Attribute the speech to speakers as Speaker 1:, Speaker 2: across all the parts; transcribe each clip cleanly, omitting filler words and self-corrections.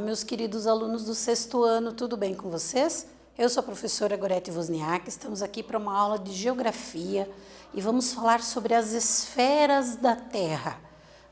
Speaker 1: meus queridos alunos do sexto ano, tudo bem com vocês? Eu sou a professora Gorete Wozniak, estamos aqui para uma aula de geografia e vamos falar sobre as esferas da Terra,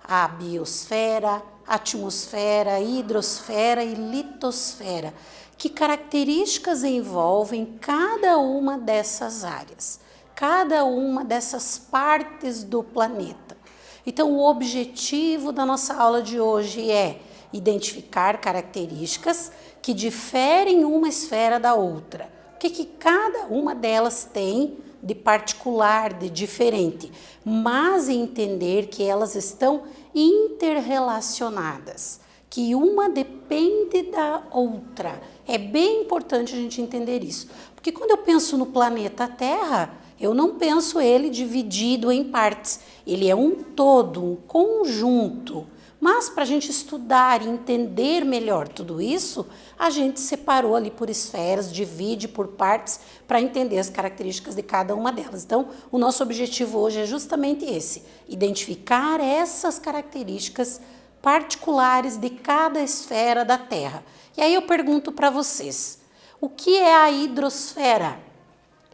Speaker 1: a biosfera, atmosfera, hidrosfera e litosfera. Que características envolvem cada uma dessas áreas, cada uma dessas partes do planeta? Então, o objetivo da nossa aula de hoje é identificar características que diferem uma esfera da outra. O que cada uma delas tem de particular, de diferente, mas entender que elas estão interrelacionadas, que uma depende da outra. É bem importante a gente entender isso, porque quando eu penso no planeta Terra, eu não penso ele dividido em partes, ele é um todo, um conjunto. Mas para a gente estudar e entender melhor tudo isso, a gente separou ali por esferas, divide por partes para entender as características de cada uma delas. Então, o nosso objetivo hoje é justamente esse, identificar essas características particulares de cada esfera da Terra. E aí eu pergunto para vocês, o que é a hidrosfera?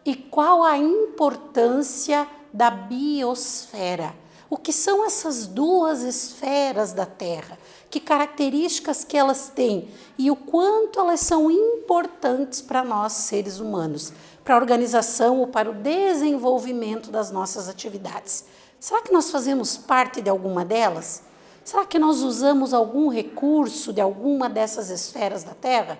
Speaker 1: E qual a importância da biosfera? O que são essas duas esferas da Terra? Que características que elas têm? E o quanto elas são importantes para nós, seres humanos, para a organização ou para o desenvolvimento das nossas atividades? Será que nós fazemos parte de alguma delas? Será que nós usamos algum recurso de alguma dessas esferas da Terra?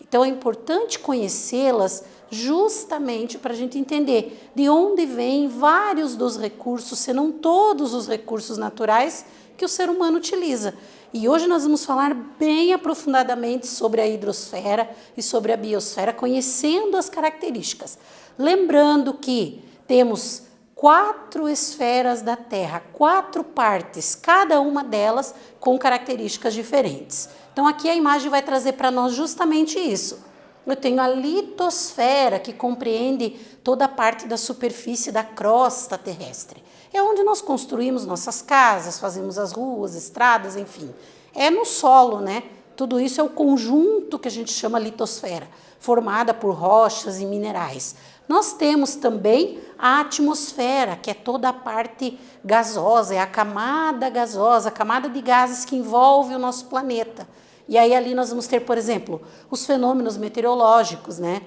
Speaker 1: Então é importante conhecê-las justamente para a gente entender de onde vêm vários dos recursos, se não todos os recursos naturais que o ser humano utiliza. E hoje nós vamos falar bem aprofundadamente sobre a hidrosfera e sobre a biosfera, conhecendo as características. Lembrando que temos 4 esferas da Terra, 4 partes, cada uma delas com características diferentes. Então aqui a imagem vai trazer para nós justamente isso. Eu tenho a litosfera, que compreende toda a parte da superfície da crosta terrestre. É onde nós construímos nossas casas, fazemos as ruas, estradas, enfim. É no solo, né? Tudo isso é o conjunto que a gente chama litosfera, formada por rochas e minerais. Nós temos também a atmosfera, que é toda a parte gasosa, é a camada gasosa, a camada de gases que envolve o nosso planeta. E aí ali nós vamos ter, por exemplo, os fenômenos meteorológicos, né?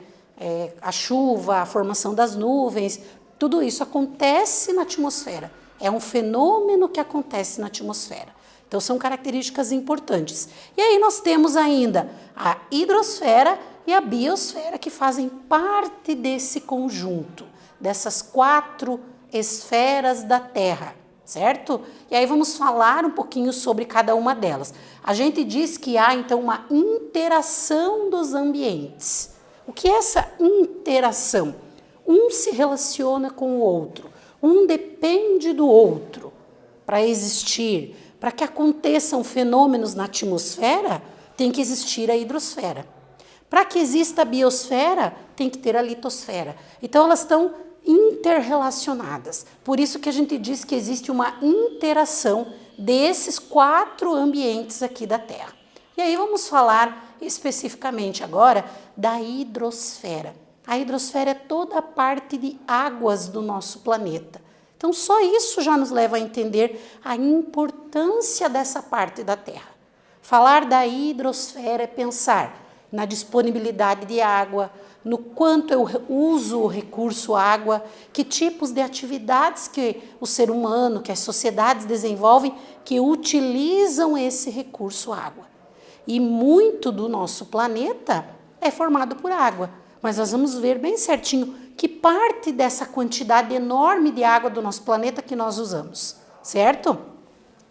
Speaker 1: A chuva, a formação das nuvens, tudo isso acontece na atmosfera. É um fenômeno que acontece na atmosfera. Então são características importantes. E aí nós temos ainda a hidrosfera e a biosfera, que fazem parte desse conjunto, dessas 4 esferas da Terra, certo? E aí vamos falar um pouquinho sobre cada uma delas. A gente diz que há, então, uma interação dos ambientes. O que é essa interação? Um se relaciona com o outro, um depende do outro para existir. Para que aconteçam fenômenos na atmosfera, tem que existir a hidrosfera. Para que exista a biosfera, tem que ter a litosfera. Então, elas estão interrelacionadas. Por isso que a gente diz que existe uma interação desses 4 ambientes aqui da Terra. E aí vamos falar especificamente agora da hidrosfera. A hidrosfera é toda a parte de águas do nosso planeta. Então, só isso já nos leva a entender a importância dessa parte da Terra. Falar da hidrosfera é pensar na disponibilidade de água, no quanto eu uso o recurso água, que tipos de atividades que o ser humano, que as sociedades desenvolvem, que utilizam esse recurso água. E muito do nosso planeta é formado por água, mas nós vamos ver bem certinho que parte dessa quantidade enorme de água do nosso planeta que nós usamos, certo?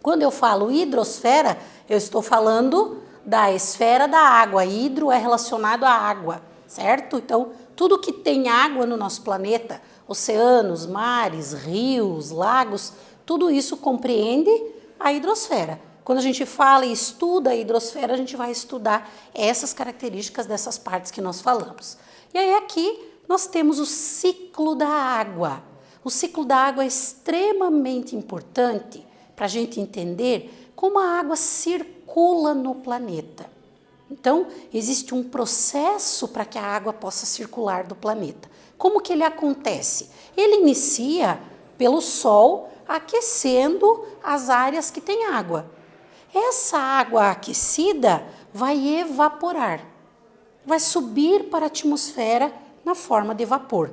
Speaker 1: Quando eu falo hidrosfera, eu estou falando da esfera da água. Hidro é relacionado à água, certo? Então, tudo que tem água no nosso planeta, oceanos, mares, rios, lagos, tudo isso compreende a hidrosfera. Quando a gente fala e estuda a hidrosfera, a gente vai estudar essas características dessas partes que nós falamos. E aí aqui nós temos o ciclo da água. O ciclo da água é extremamente importante para a gente entender como a água circula no planeta. Então, existe um processo para que a água possa circular do planeta. Como que ele acontece? Ele inicia pelo Sol aquecendo as áreas que têm água. Essa água aquecida vai evaporar, vai subir para a atmosfera na forma de vapor.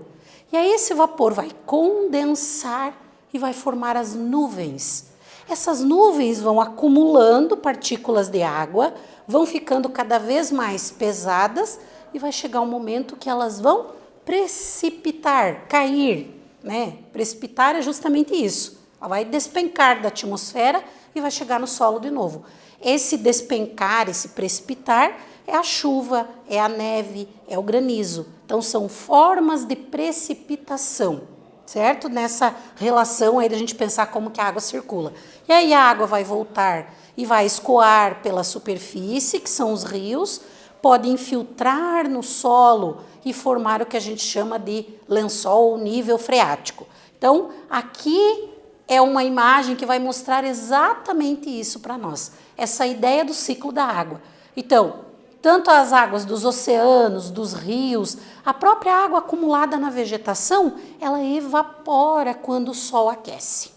Speaker 1: E aí esse vapor vai condensar e vai formar as nuvens. Essas nuvens vão acumulando partículas de água, vão ficando cada vez mais pesadas e vai chegar um momento que elas vão precipitar, cair, né? Precipitar é justamente isso. Ela vai despencar da atmosfera e vai chegar no solo de novo. Esse despencar, esse precipitar é a chuva, é a neve, é o granizo. Então são formas de precipitação, certo? Nessa relação aí da gente pensar como que a água circula. E aí a água vai voltar e vai escoar pela superfície, que são os rios, pode infiltrar no solo e formar o que a gente chama de lençol ou nível freático. Então, aqui é uma imagem que vai mostrar exatamente isso para nós, essa ideia do ciclo da água. Então, tanto as águas dos oceanos, dos rios, a própria água acumulada na vegetação, ela evapora quando o sol aquece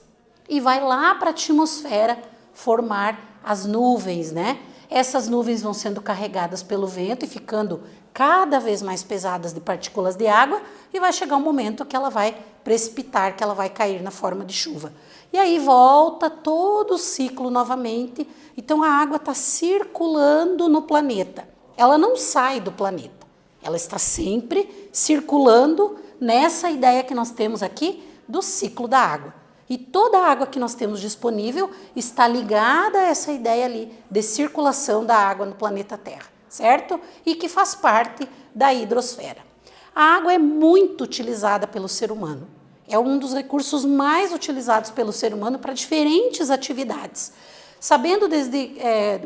Speaker 1: e vai lá para a atmosfera formar as nuvens, né? Essas nuvens vão sendo carregadas pelo vento e ficando cada vez mais pesadas de partículas de água e vai chegar um momento que ela vai precipitar, que ela vai cair na forma de chuva. E aí volta todo o ciclo novamente. Então a água está circulando no planeta. Ela não sai do planeta. Ela está sempre circulando nessa ideia que nós temos aqui do ciclo da água. E toda a água que nós temos disponível está ligada a essa ideia ali de circulação da água no planeta Terra, certo? E que faz parte da hidrosfera. A água é muito utilizada pelo ser humano. É um dos recursos mais utilizados pelo ser humano para diferentes atividades. Sabendo desde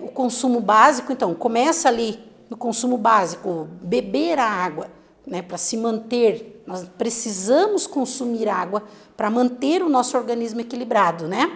Speaker 1: o consumo básico, então, começa ali no consumo básico, beber a água, né, para se manter. Nós precisamos consumir água para manter o nosso organismo equilibrado, né?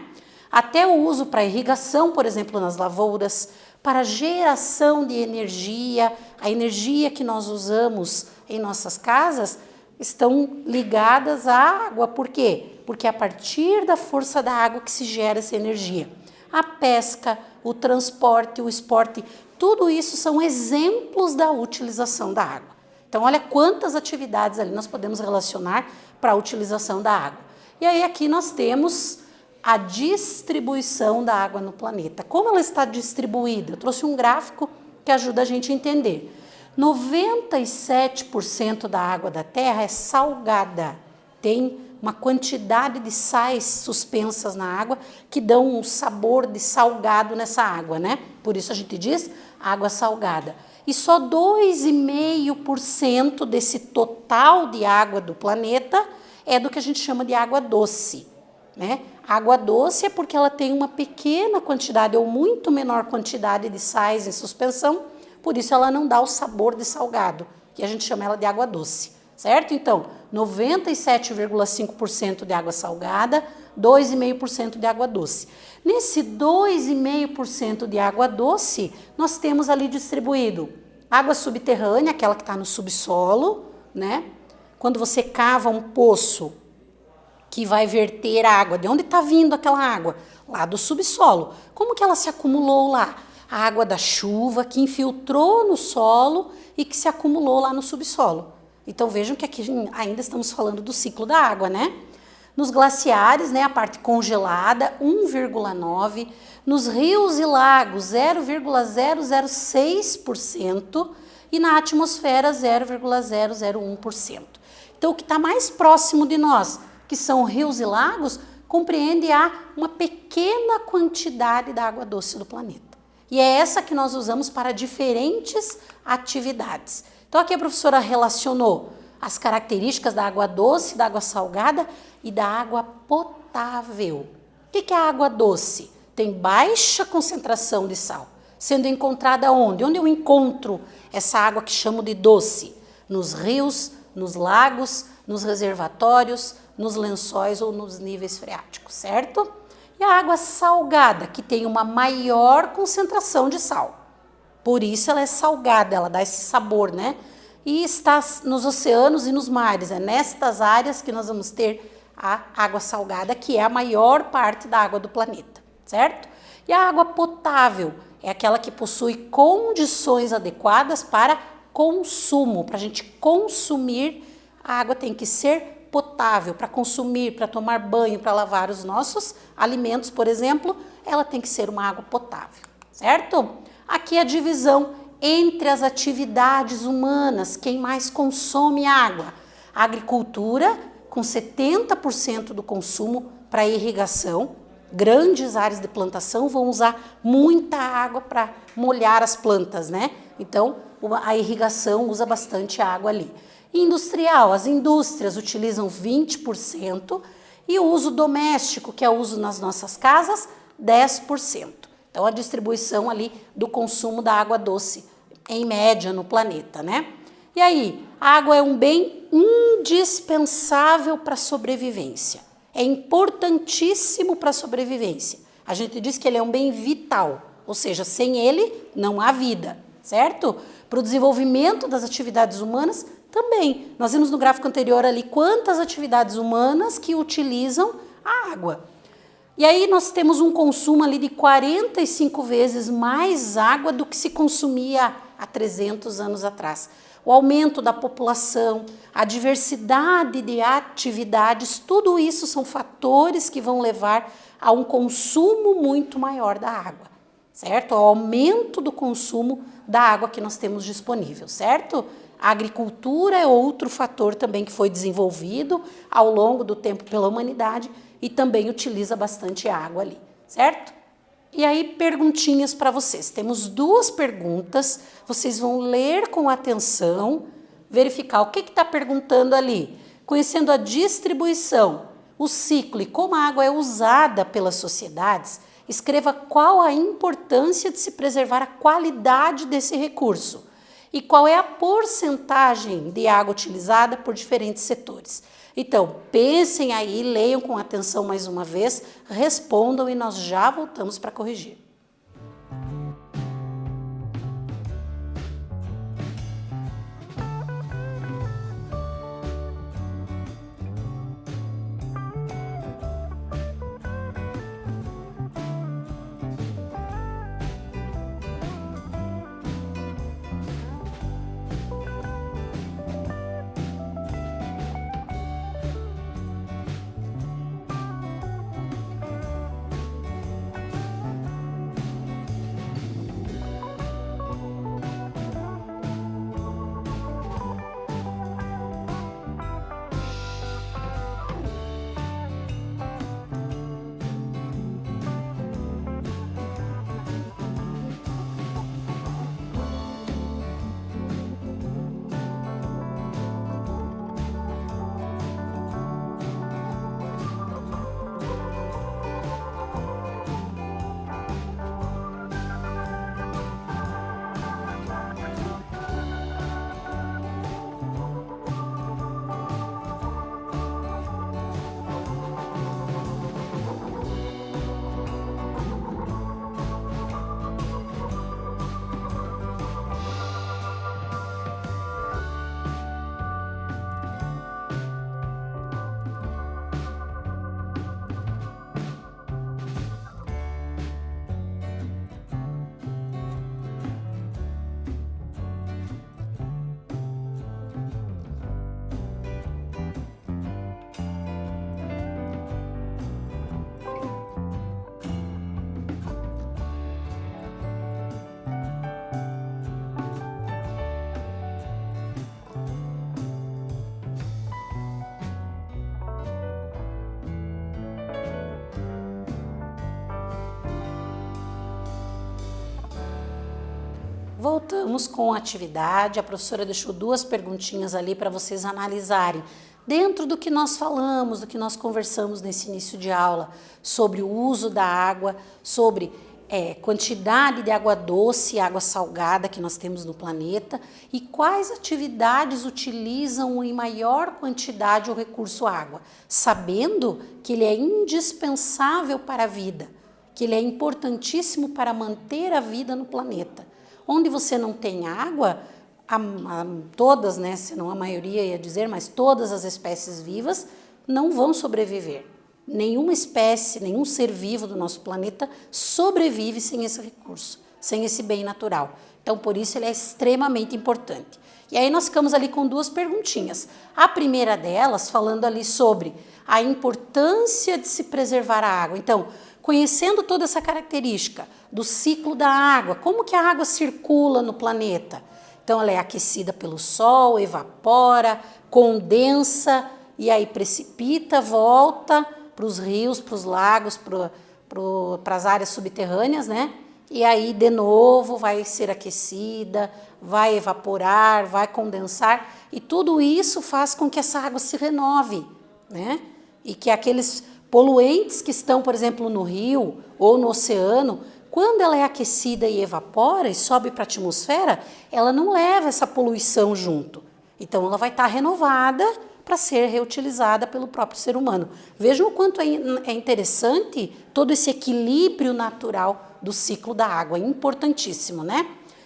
Speaker 1: Até o uso para irrigação, por exemplo, nas lavouras, para geração de energia, a energia que nós usamos em nossas casas estão ligadas à água. Por quê? Porque é a partir da força da água que se gera essa energia. A pesca, o transporte, o esporte, tudo isso são exemplos da utilização da água. Então, olha quantas atividades ali nós podemos relacionar para a utilização da água. E aí aqui nós temos a distribuição da água no planeta. Como ela está distribuída? Eu trouxe um gráfico que ajuda a gente a entender. 97% da água da Terra é salgada. Tem uma quantidade de sais suspensas na água que dão um sabor de salgado nessa água, né? Por isso a gente diz água salgada. E só 2,5% desse total de água do planeta é do que a gente chama de água doce, né? Água doce é porque ela tem uma pequena quantidade ou muito menor quantidade de sais em suspensão, por isso ela não dá o sabor de salgado, que a gente chama ela de água doce, certo? Então, 97,5% de água salgada, 2,5% de água doce. Nesse 2,5% de água doce, nós temos ali distribuído água subterrânea, aquela que está no subsolo, né? Quando você cava um poço que vai verter água, de onde está vindo aquela água? Lá do subsolo. Como que ela se acumulou lá? A água da chuva que infiltrou no solo e que se acumulou lá no subsolo. Então vejam que aqui ainda estamos falando do ciclo da água, né? Nos glaciares, né, a parte congelada, 1,9%. Nos rios e lagos, 0,006%. E na atmosfera, 0,001%. Então, o que está mais próximo de nós, que são rios e lagos, compreende uma pequena quantidade da água doce do planeta. E é essa que nós usamos para diferentes atividades. Então, aqui a professora relacionou as características da água doce, da água salgada e da água potável. O que é a água doce? Tem baixa concentração de sal, sendo encontrada onde? Onde eu encontro essa água que chamo de doce? Nos rios, nos lagos, nos reservatórios, nos lençóis ou nos níveis freáticos, certo? E a água salgada, que tem uma maior concentração de sal. Por isso ela é salgada, ela dá esse sabor, né? E está nos oceanos e nos mares. É nestas áreas que nós vamos ter a água salgada, que é a maior parte da água do planeta, certo? E a água potável é aquela que possui condições adequadas para consumo. Para a gente consumir, a água tem que ser potável. Para consumir, para tomar banho, para lavar os nossos alimentos, por exemplo, ela tem que ser uma água potável, certo? Aqui a divisão entre as atividades humanas, quem mais consome água. A agricultura, com 70% do consumo para irrigação. Grandes áreas de plantação vão usar muita água para molhar as plantas, né? Então, a irrigação usa bastante água ali. Industrial, as indústrias utilizam 20% e o uso doméstico, que é o uso nas nossas casas, 10%. Então, a distribuição ali do consumo da água doce, em média, no planeta, né? E aí, a água é um bem indispensável para a sobrevivência. É importantíssimo para a sobrevivência. A gente diz que ele é um bem vital, ou seja, sem ele não há vida, certo? Para o desenvolvimento das atividades humanas, também. Nós vimos no gráfico anterior ali quantas atividades humanas que utilizam a água. E aí nós temos um consumo ali de 45 vezes mais água do que se consumia há 300 anos atrás. O aumento da população, a diversidade de atividades, tudo isso são fatores que vão levar a um consumo muito maior da água, certo? Ao aumento do consumo da água que nós temos disponível, certo? A agricultura é outro fator também que foi desenvolvido ao longo do tempo pela humanidade e também utiliza bastante água ali, certo? E aí, perguntinhas para vocês. Temos 2 perguntas, vocês vão ler com atenção, verificar o que está perguntando ali. Conhecendo a distribuição, o ciclo e como a água é usada pelas sociedades, escreva qual a importância de se preservar a qualidade desse recurso e qual é a porcentagem de água utilizada por diferentes setores. Então, pensem aí, leiam com atenção mais uma vez, respondam e nós já voltamos para corrigir. Voltamos com a atividade, a professora deixou 2 perguntinhas ali para vocês analisarem. Dentro do que nós falamos, do que nós conversamos nesse início de aula, sobre o uso da água, sobre quantidade de água doce e água salgada que nós temos no planeta e quais atividades utilizam em maior quantidade o recurso água, sabendo que ele é indispensável para a vida, que ele é importantíssimo para manter a vida no planeta. Onde você não tem água, todas, né, se não a maioria ia dizer, mas todas as espécies vivas não vão sobreviver. Nenhuma espécie, nenhum ser vivo do nosso planeta sobrevive sem esse recurso, sem esse bem natural. Então, por isso, ele é extremamente importante. E aí nós ficamos ali com duas perguntinhas. A primeira delas, falando ali sobre a importância de se preservar a água. Então, conhecendo toda essa característica do ciclo da água, como que a água circula no planeta? Então, ela é aquecida pelo sol, evapora, condensa e aí precipita, volta para os rios, para os lagos, para as áreas subterrâneas, né? E aí, de novo, vai ser aquecida, vai evaporar, vai condensar, e tudo isso faz com que essa água se renove, né? E que aqueles poluentes que estão, por exemplo, no rio ou no oceano, quando ela é aquecida e evapora e sobe para a atmosfera, ela não leva essa poluição junto. Então, ela vai estar renovada para ser reutilizada pelo próprio ser humano. Vejam o quanto é interessante todo esse equilíbrio natural do ciclo da água, é importantíssimo, né?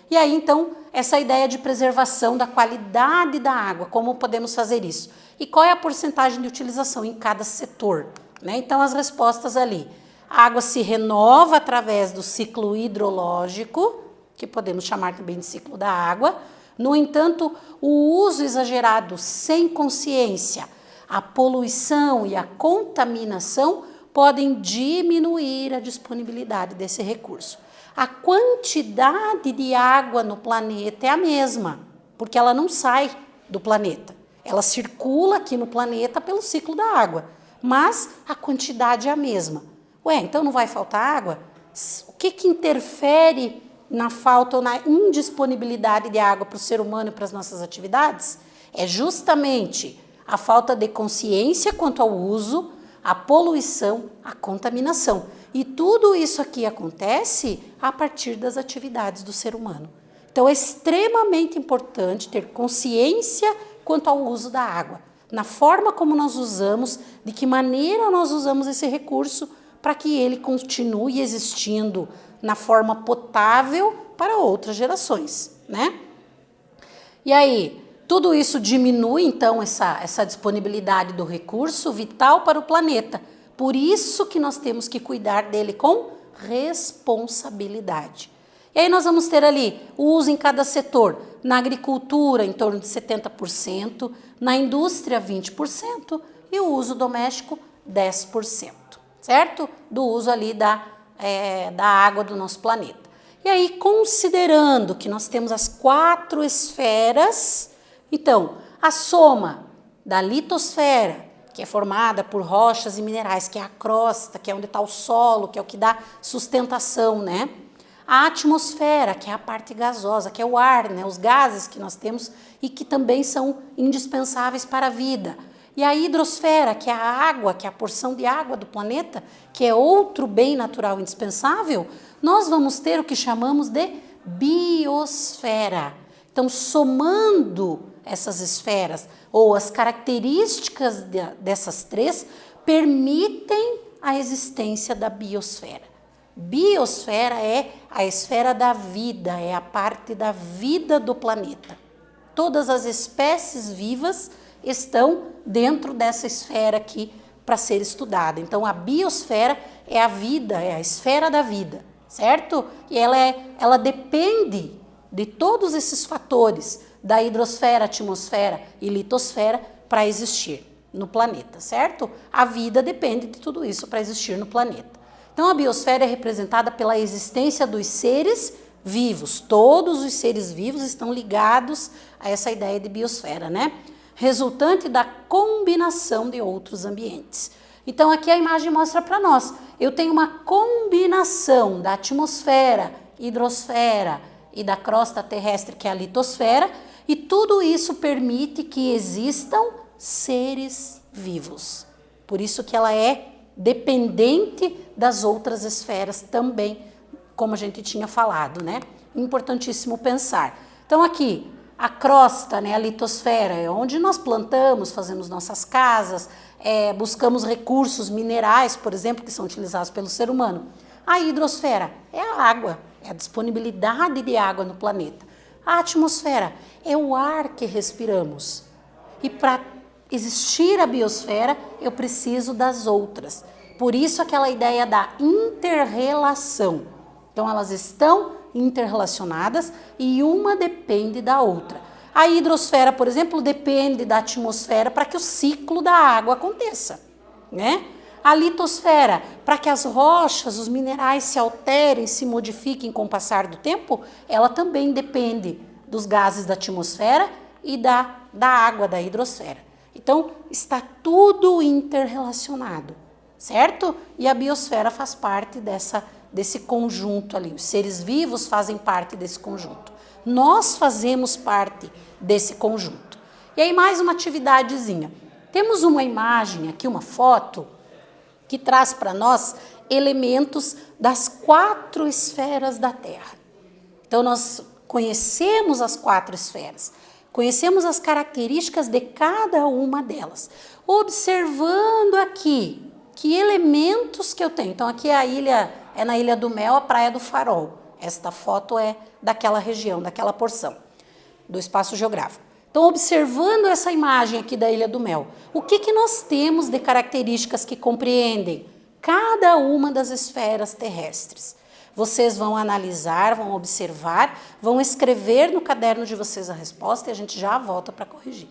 Speaker 1: E aí, então, essa ideia de preservação da qualidade da água, como podemos fazer isso? E qual é a porcentagem de utilização em cada setor, né? Então, as respostas ali. A água se renova através do ciclo hidrológico, que podemos chamar também de ciclo da água. No entanto, o uso exagerado sem consciência, a poluição e a contaminação podem diminuir a disponibilidade desse recurso. A quantidade de água no planeta é a mesma, porque ela não sai do planeta. Ela circula aqui no planeta pelo ciclo da água, mas a quantidade é a mesma. Ué, então não vai faltar água? O que interfere na falta ou na indisponibilidade de água para o ser humano e para as nossas atividades? É justamente a falta de consciência quanto ao uso, a poluição, a contaminação. E tudo isso aqui acontece a partir das atividades do ser humano. Então, é extremamente importante ter consciência quanto ao uso da água, na forma como nós usamos, de que maneira nós usamos esse recurso para que ele continue existindo na forma potável para outras gerações, né? E aí, tudo isso diminui, então, essa disponibilidade do recurso vital para o planeta. Por isso que nós temos que cuidar dele com responsabilidade. E aí nós vamos ter ali o uso em cada setor. Na agricultura, em torno de 70%, na indústria, 20%, e o uso doméstico, 10%, certo? Do uso ali da água do nosso planeta. E aí, considerando que nós temos as 4 esferas, então, a soma da litosfera, que é formada por rochas e minerais, que é a crosta, que é onde está o solo, que é o que dá sustentação, né? A atmosfera, que é a parte gasosa, que é o ar, né? Os gases que nós temos e que também são indispensáveis para a vida. E a hidrosfera, que é a água, que é a porção de água do planeta, que é outro bem natural indispensável, nós vamos ter o que chamamos de biosfera. Então, somando essas esferas, ou as características dessas 3, permitem a existência da biosfera. Biosfera é a esfera da vida, é a parte da vida do planeta. Todas as espécies vivas estão dentro dessa esfera aqui para ser estudada. Então, a biosfera é a vida, é a esfera da vida, certo? E ela depende de todos esses fatores, da hidrosfera, atmosfera e litosfera, para existir no planeta, certo? A vida depende de tudo isso para existir no planeta. Então, a biosfera é representada pela existência dos seres vivos. Todos os seres vivos estão ligados a essa ideia de biosfera, né? Resultante da combinação de outros ambientes. Então, aqui a imagem mostra para nós. Eu tenho uma combinação da atmosfera, hidrosfera e da crosta terrestre, que é a litosfera, e tudo isso permite que existam seres vivos. Por isso que ela é dependente das outras esferas também, como a gente tinha falado, né? Importantíssimo pensar. Então, aqui, a crosta, né, a litosfera, é onde nós plantamos, fazemos nossas casas, buscamos recursos minerais, por exemplo, que são utilizados pelo ser humano. A hidrosfera é a água, é a disponibilidade de água no planeta. A atmosfera é o ar que respiramos. E para existir a biosfera, eu preciso das outras. Por isso aquela ideia da inter-relação. Então elas estão interrelacionadas e uma depende da outra. A hidrosfera, por exemplo, depende da atmosfera para que o ciclo da água aconteça, né? A litosfera, para que as rochas, os minerais se alterem, se modifiquem com o passar do tempo, ela também depende dos gases da atmosfera e da água da hidrosfera. Então, está tudo interrelacionado, certo? E a biosfera faz parte desse conjunto ali. Os seres vivos fazem parte desse conjunto. Nós fazemos parte desse conjunto. E aí mais uma atividadezinha. Temos uma imagem aqui, uma foto, que traz para nós elementos das 4 esferas da Terra. Então nós conhecemos as 4 esferas, conhecemos as características de cada uma delas. Observando aqui, que elementos que eu tenho. Então aqui é na Ilha do Mel, a Praia do Farol. Esta foto é daquela região, daquela porção do espaço geográfico. Então, observando essa imagem aqui da Ilha do Mel, o que nós temos de características que compreendem cada uma das esferas terrestres? Vocês vão analisar, vão observar, vão escrever no caderno de vocês a resposta e a gente já volta para corrigir.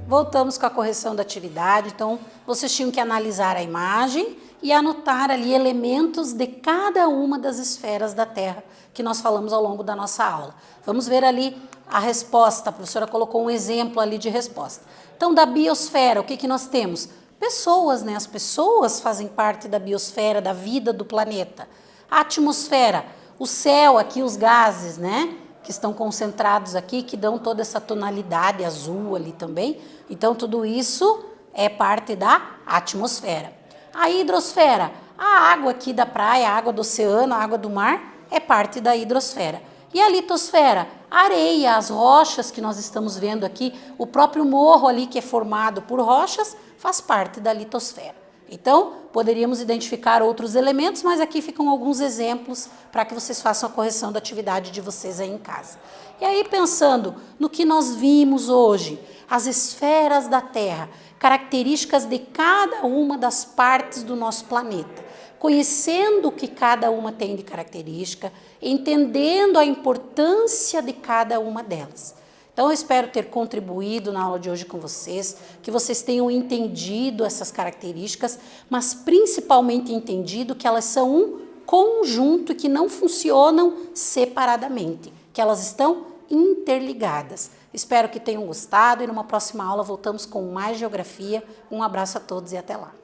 Speaker 1: Voltamos com a correção da atividade, então vocês tinham que analisar a imagem e anotar ali elementos de cada uma das esferas da Terra que nós falamos ao longo da nossa aula. Vamos ver ali a resposta, a professora colocou um exemplo ali de resposta. Então, da biosfera, o que nós temos? Pessoas, né? As pessoas fazem parte da biosfera, da vida do planeta. A atmosfera, o céu aqui, os gases, né? Que estão concentrados aqui, que dão toda essa tonalidade azul ali também. Então, tudo isso é parte da atmosfera. A hidrosfera, a água aqui da praia, a água do oceano, a água do mar, é parte da hidrosfera. E a litosfera, a areia, as rochas que nós estamos vendo aqui, o próprio morro ali que é formado por rochas, faz parte da litosfera. Então, poderíamos identificar outros elementos, mas aqui ficam alguns exemplos para que vocês façam a correção da atividade de vocês aí em casa. E aí, pensando no que nós vimos hoje, as esferas da Terra, características de cada uma das partes do nosso planeta, conhecendo o que cada uma tem de característica, entendendo a importância de cada uma delas. Então, eu espero ter contribuído na aula de hoje com vocês, que vocês tenham entendido essas características, mas principalmente entendido que elas são um conjunto e que não funcionam separadamente, que elas estão interligadas. Espero que tenham gostado e numa próxima aula voltamos com mais geografia. Um abraço a todos e até lá.